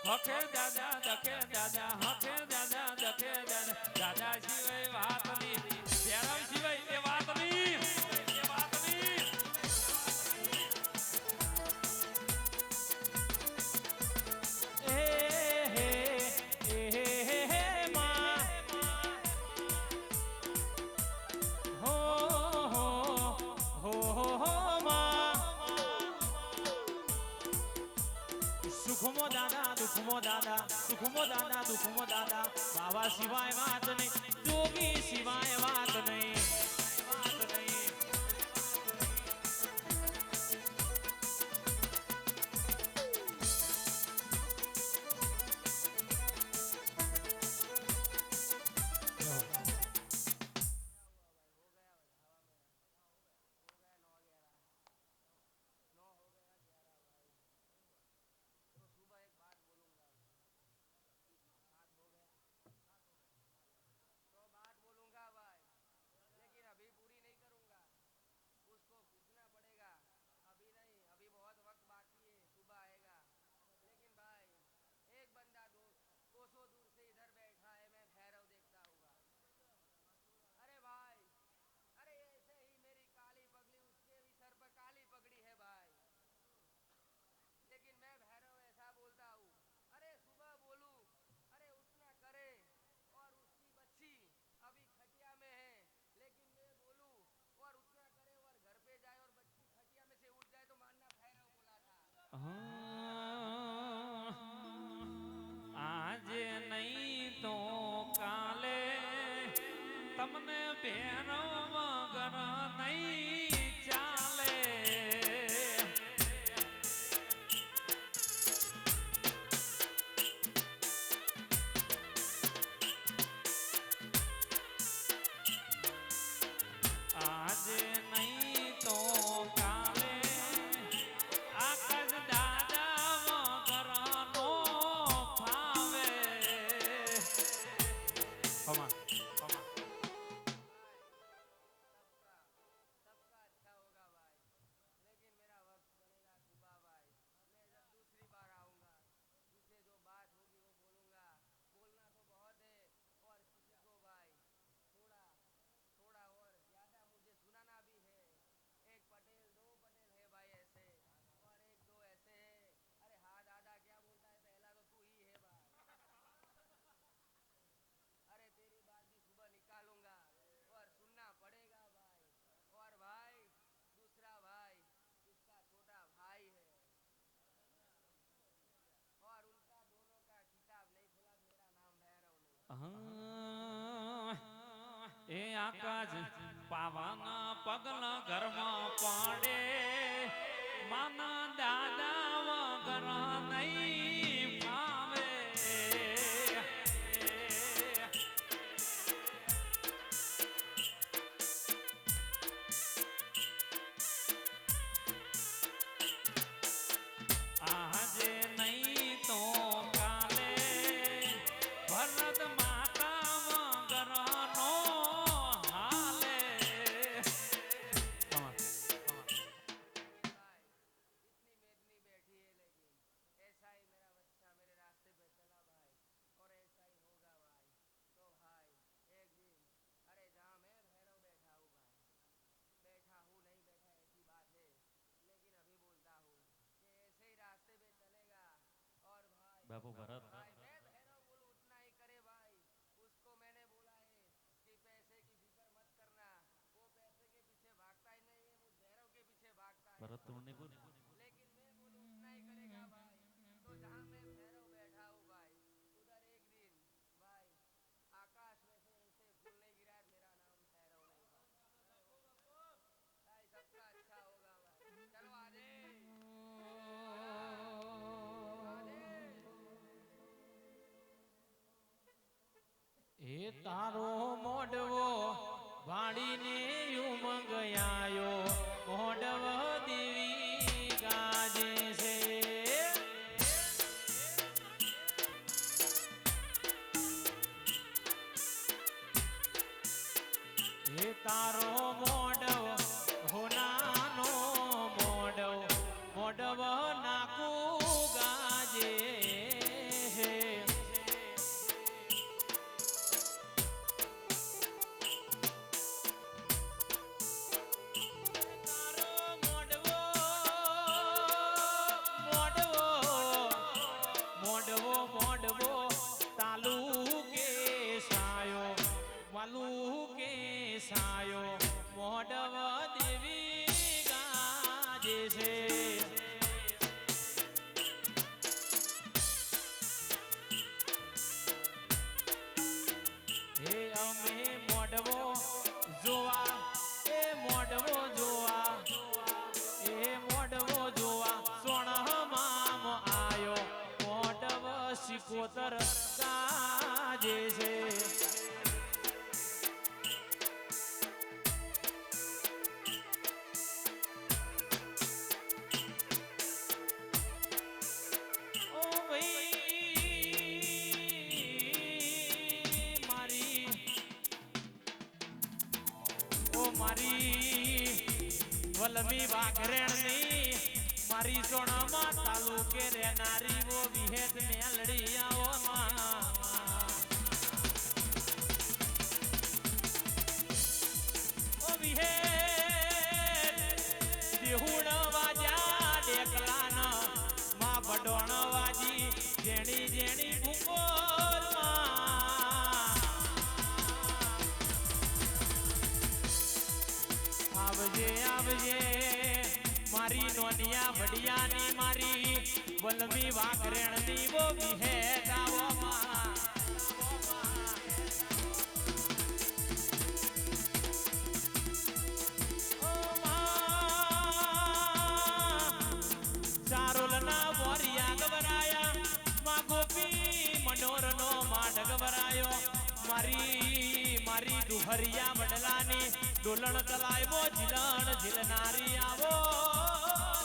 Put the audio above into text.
હખે દાદા દખે દાદા હખે દાદા દખે દાદા દાદા સિવાય વાત નહીં ભેરવ સિવાય એ વાત નહીં એ વાત નહીં સુખમો દાદા દુખમો દાદા સુખમો દાદા દુખમો દાદા બાવા સિવાય વાત નહીં જોગી સિવાય વાત નહીં વાત નહીં આજે નહીં તો કાલે તમને ભેરવ વગર નહીં ચાલે આજે નહીં તો કાલે આકાશ દાદા વગર નો ફાવે ખમા ખમા એ આકાશ પાવાના પગલા ઘરમાં પાડે માના દાદા વગર નહીં ફાવે આજે નહીં તો કાલે ભરત માતા વગર નો હાલે बाबू भरत भरत तुमने बोल लेकिन मैं बोलूं उतना ही करेगा भाई तो जहां मैं भैरव बैठा हूं भाई उधर एक दिन भाई आकाश में से ऐसे फूल नहीं गिरा मेरा नाम भैरव नहीं भाई सबका अच्छा होगा भाई चलो आजे એ તારો મોડવો વાડીને ઉમંગ આયો મોડવ દેવી ગાજે છે એ તારો મોડવ હોનાનો મોડવ મોડવ નાકુ ગાજે સોતર કાજે છે ઓ ભાઈ મારી વલમી વાઘરેણની મારી સોણામાં તાલુકે રેનારી વો વિહેત મેલડી આવો ઓ વિહેત દેહુણ વાજા ડેકલાન માં ભડોણ વાજી જેણી જેણી ભૂગોળ આવજે આવજે મારી નોનિયા વડિયાની મારી વલમી વાઘરેણની વો વિહેત આવો ચારોલના વોરિયા ગવરાયા માં ગોપી મનોરનો માં ઢગવરાયો મારી ડુહરિયા વડલાની ડોલણ તલાયવો ઝીલણ ઝીલનારી આવો